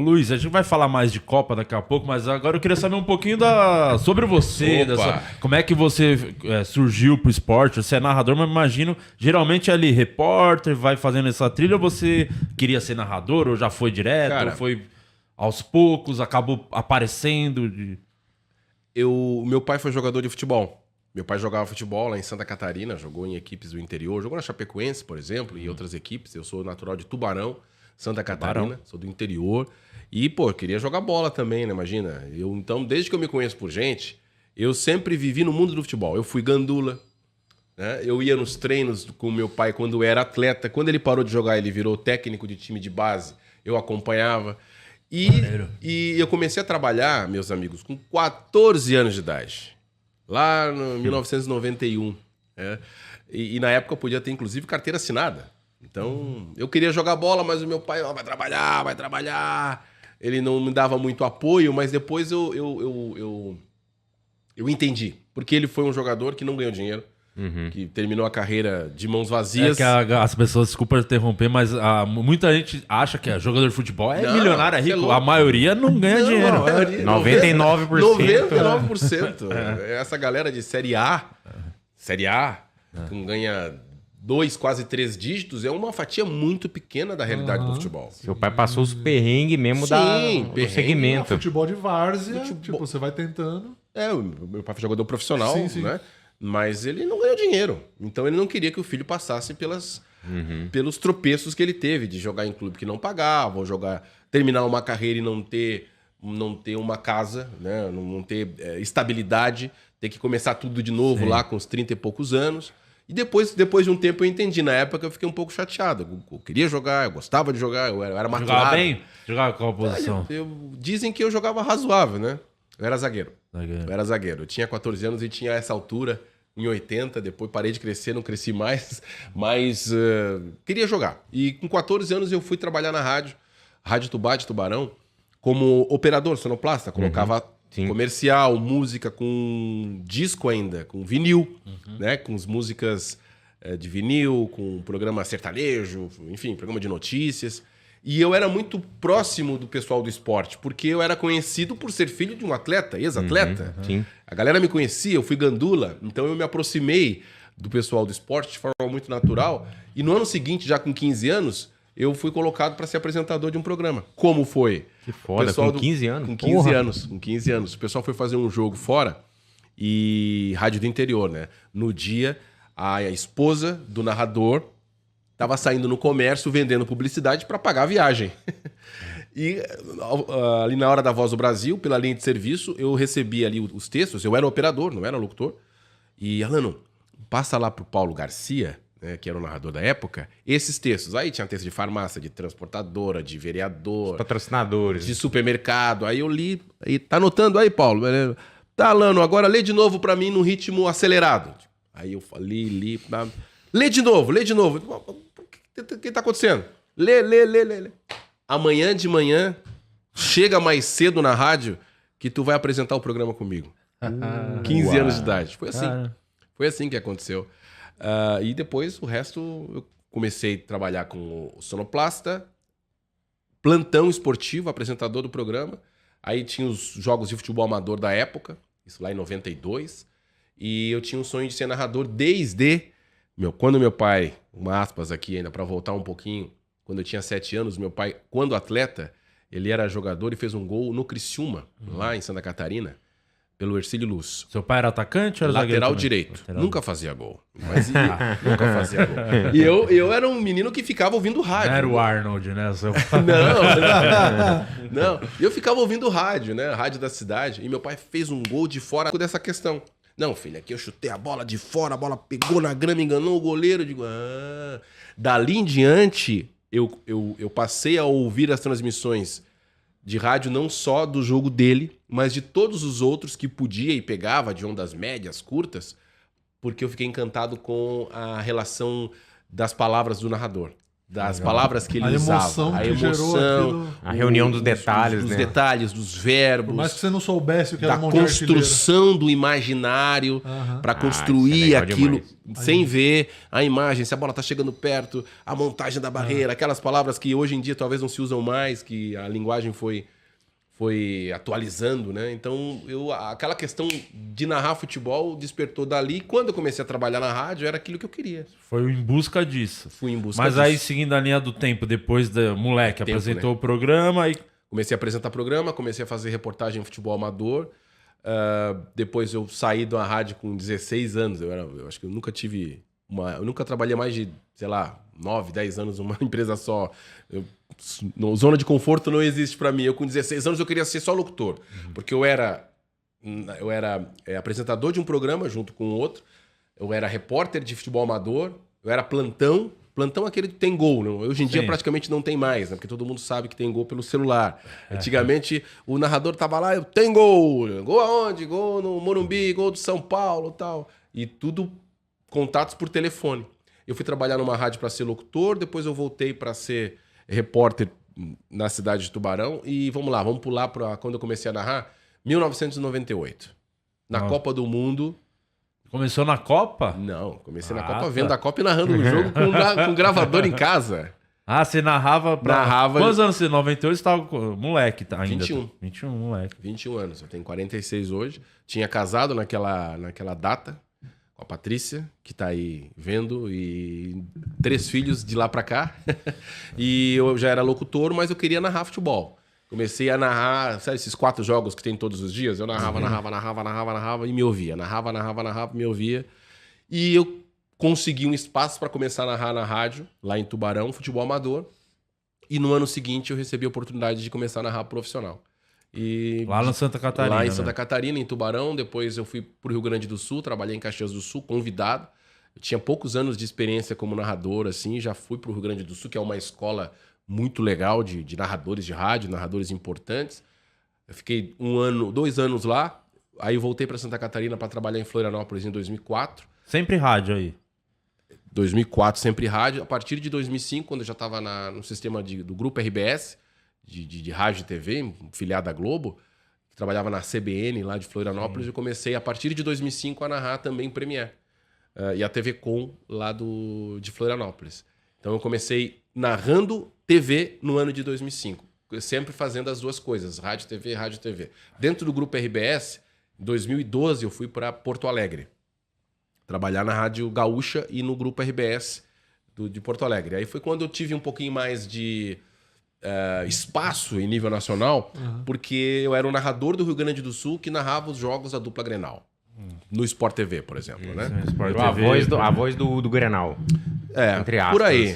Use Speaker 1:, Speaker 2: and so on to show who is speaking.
Speaker 1: Luiz, a gente vai falar mais de Copa daqui a pouco, mas agora eu queria saber um pouquinho sobre você, como é que você surgiu pro esporte. Você é narrador, mas imagino, geralmente ali, repórter, vai fazendo essa trilha, ou você queria ser narrador, ou já foi direto,
Speaker 2: Cara,
Speaker 1: ou foi aos poucos, acabou aparecendo?
Speaker 2: Meu pai foi jogador de futebol. Meu pai jogava futebol lá em Santa Catarina, jogou em equipes do interior, jogou na Chapecoense, por exemplo, e outras equipes. Eu sou natural de Tubarão, Santa Catarina, sou do interior. E, pô, eu queria jogar bola também, né? Imagina. Então, desde que eu me conheço por gente, eu sempre vivi no mundo do futebol. Eu fui gandula, né? Eu ia nos treinos com meu pai quando era atleta. Quando ele parou de jogar, ele virou técnico de time de base. Eu acompanhava. E eu comecei a trabalhar, meus amigos, com 14 anos de idade. Lá em 1991. E na época eu podia ter, inclusive, carteira assinada. Então, eu queria jogar bola, mas o meu pai, vai trabalhar. Ele não me dava muito apoio, mas depois eu entendi. Porque ele foi um jogador que não ganhou dinheiro, que terminou a carreira de mãos vazias.
Speaker 1: As pessoas, desculpa interromper, mas muita gente acha que jogador de futebol é milionário, é rico. A maioria não ganha dinheiro.
Speaker 3: 99%.
Speaker 2: 99%. Essa galera de Série A, que ganha 2, quase 3 dígitos, é uma fatia muito pequena da realidade do futebol.
Speaker 3: Seu pai passou os perrengues mesmo do segmento.
Speaker 4: Futebol de várzea, tipo, você vai tentando.
Speaker 2: Meu pai foi jogador profissional,
Speaker 4: sim.
Speaker 2: né? Mas ele não ganhou dinheiro. Então ele não queria que o filho passasse pelos tropeços que ele teve, de jogar em clube que não pagava, ou terminar uma carreira e não ter uma casa, né? Não ter estabilidade, ter que começar tudo de novo lá com os 30 e poucos anos. E depois de um tempo eu entendi. Na época eu fiquei um pouco chateado. Eu queria jogar, eu gostava de jogar, eu era maturado.
Speaker 1: Jogava bem? Jogava qual posição?
Speaker 2: Dizem que eu jogava razoável, né? Eu era zagueiro. Eu tinha 14 anos e tinha essa altura, em 80. Depois parei de crescer, não cresci mais. Mas queria jogar. E com 14 anos eu fui trabalhar na Rádio Tubá de Tubarão, como operador, sonoplasta. Colocava comercial, música com disco ainda, com vinil, né? Com as músicas de vinil, com programa sertanejo, enfim, programa de notícias. E eu era muito próximo do pessoal do esporte, porque eu era conhecido por ser filho de um atleta, ex-atleta. A galera me conhecia, eu fui gandula, então eu me aproximei do pessoal do esporte de forma muito natural. E no ano seguinte, já com 15 anos, eu fui colocado para ser apresentador de um programa. Como foi?
Speaker 3: Que foda, com 15 anos?
Speaker 2: Com 15 anos, com 15 anos. O pessoal foi fazer um jogo fora, e rádio do interior, né? No dia, a esposa do narrador estava saindo no comércio vendendo publicidade para pagar a viagem. E ali na hora da Voz do Brasil, pela linha de serviço, eu recebi ali os textos. Eu era operador, não era locutor. E, Alano, passa lá pro Paulo Garcia, né, que era o narrador da época, esses textos. Aí tinha texto de farmácia, de transportadora, de vereador,
Speaker 3: os patrocinadores,
Speaker 2: de supermercado. Aí eu li. Aí, tá anotando aí, Paulo? Tá, Alano, agora lê de novo para mim num ritmo acelerado. Aí eu li. Lê de novo. O que tá acontecendo? Lê. Amanhã de manhã, chega mais cedo na rádio que tu vai apresentar o programa comigo. 15 anos de idade. Foi assim que aconteceu. E depois o resto eu comecei a trabalhar com o sonoplasta, plantão esportivo, apresentador do programa. Aí tinha os jogos de futebol amador da época, isso lá em 92. E eu tinha um sonho de ser narrador desde... Quando meu pai, uma aspas aqui ainda para voltar um pouquinho, quando eu tinha 7 anos, meu pai, quando atleta, ele era jogador e fez um gol no Criciúma, lá em Santa Catarina, pelo Ercílio Luz.
Speaker 1: Seu pai era atacante ou era
Speaker 2: lateral direito? Nunca fazia gol. Mas nunca fazia gol. E eu era um menino que ficava ouvindo rádio.
Speaker 1: Não era o Arnold, né?
Speaker 2: Não. Eu ficava ouvindo rádio, né? Rádio da cidade. E meu pai fez um gol de fora dessa questão. Não, filho, aqui eu chutei a bola de fora, a bola pegou na grama, enganou o goleiro. Eu digo, Dali em diante, eu passei a ouvir as transmissões de rádio não só do jogo dele, mas de todos os outros que podia e pegava, de ondas médias, curtas, porque eu fiquei encantado com a relação das palavras do narrador. das palavras que ele
Speaker 4: a
Speaker 2: usava.
Speaker 4: Emoção
Speaker 2: A
Speaker 4: que
Speaker 2: emoção.
Speaker 4: Gerou
Speaker 3: a reunião dos detalhes,
Speaker 2: dos
Speaker 3: né?
Speaker 2: detalhes, dos verbos.
Speaker 4: Por mais que você não soubesse o que era
Speaker 2: da
Speaker 4: mão de artilheiro.
Speaker 2: construção do imaginário para construir
Speaker 3: isso é legal
Speaker 2: aquilo
Speaker 3: demais.
Speaker 2: sem ver a imagem, se a bola tá chegando perto, a montagem da barreira, aquelas palavras que hoje em dia talvez não se usam mais, que a linguagem foi atualizando, né? Então, aquela questão de narrar futebol despertou dali. Quando eu comecei a trabalhar na rádio, era aquilo que eu queria.
Speaker 1: Foi em busca disso.
Speaker 2: Fui em busca
Speaker 1: Mas
Speaker 2: disso.
Speaker 1: aí, seguindo a linha do tempo, depois da moleque, apresentou o programa e...
Speaker 2: Comecei a apresentar programa, comecei a fazer reportagem em futebol amador. Depois eu saí da rádio com 16 anos. Eu acho que eu nunca tive eu nunca trabalhei mais de, sei lá, 9, 10 anos numa empresa só. Zona de conforto não existe para mim. Eu com 16 anos eu queria ser só locutor. Porque eu era apresentador de um programa junto com outro. Eu era repórter de futebol amador. Eu era plantão. Plantão é aquele que tem gol. Não? Hoje em dia praticamente não tem mais, né? Porque todo mundo sabe que tem gol pelo celular. Antigamente o narrador tava lá, tem gol. Gol aonde? Gol no Morumbi, gol do São Paulo e tal. E tudo contatos por telefone. Eu fui trabalhar numa rádio para ser locutor, depois eu voltei para ser repórter na cidade de Tubarão. E vamos pular para quando eu comecei a narrar, 1998. Na Copa do Mundo.
Speaker 1: Começou na Copa?
Speaker 2: Não, comecei na Copa vendo a Copa e narrando o jogo com gravador em casa.
Speaker 1: Ah, você narrava pra...
Speaker 2: Narrava...
Speaker 1: Quantos anos você? 98 você tava moleque ainda?
Speaker 2: 21.
Speaker 1: 21, moleque.
Speaker 2: 21 anos, eu tenho 46 hoje. Tinha casado naquela data com a Patrícia, que tá aí vendo, e 3 filhos de lá pra cá. E eu já era locutor, mas eu queria narrar futebol. Comecei a narrar, sabe esses 4 jogos que tem todos os dias? Eu narrava e me ouvia. Narrava, me ouvia. E eu consegui um espaço para começar a narrar na rádio, lá em Tubarão, futebol amador. E no ano seguinte eu recebi a oportunidade de começar a narrar profissional.
Speaker 1: Lá na Santa Catarina.
Speaker 2: Lá em Santa Catarina, em Tubarão. Depois eu fui pro Rio Grande do Sul, trabalhei em Caxias do Sul, convidado. Eu tinha poucos anos de experiência como narrador, assim, já fui pro Rio Grande do Sul, que é uma escola muito legal de narradores de rádio, narradores importantes. Eu fiquei 2 anos lá, aí eu voltei para Santa Catarina para trabalhar em Florianópolis em 2004.
Speaker 1: Sempre rádio aí?
Speaker 2: 2004, sempre rádio. A partir de 2005, quando eu já estava no sistema do Grupo RBS, de rádio e TV, filiado da Globo, que trabalhava na CBN lá de Florianópolis, eu comecei, a partir de 2005, a narrar também Premiere. E a TV Com lá de Florianópolis. Então eu comecei narrando TV no ano de 2005. Sempre fazendo as duas coisas, rádio, TV. Dentro do Grupo RBS, em 2012 eu fui para Porto Alegre. Trabalhar na Rádio Gaúcha e no Grupo RBS de Porto Alegre. Aí foi quando eu tive um pouquinho mais de espaço em nível nacional, porque eu era o narrador do Rio Grande do Sul que narrava os jogos da dupla Grenal. No Sport TV, por exemplo, né?
Speaker 3: A voz do Grenal.
Speaker 2: Entre aspas, por aí.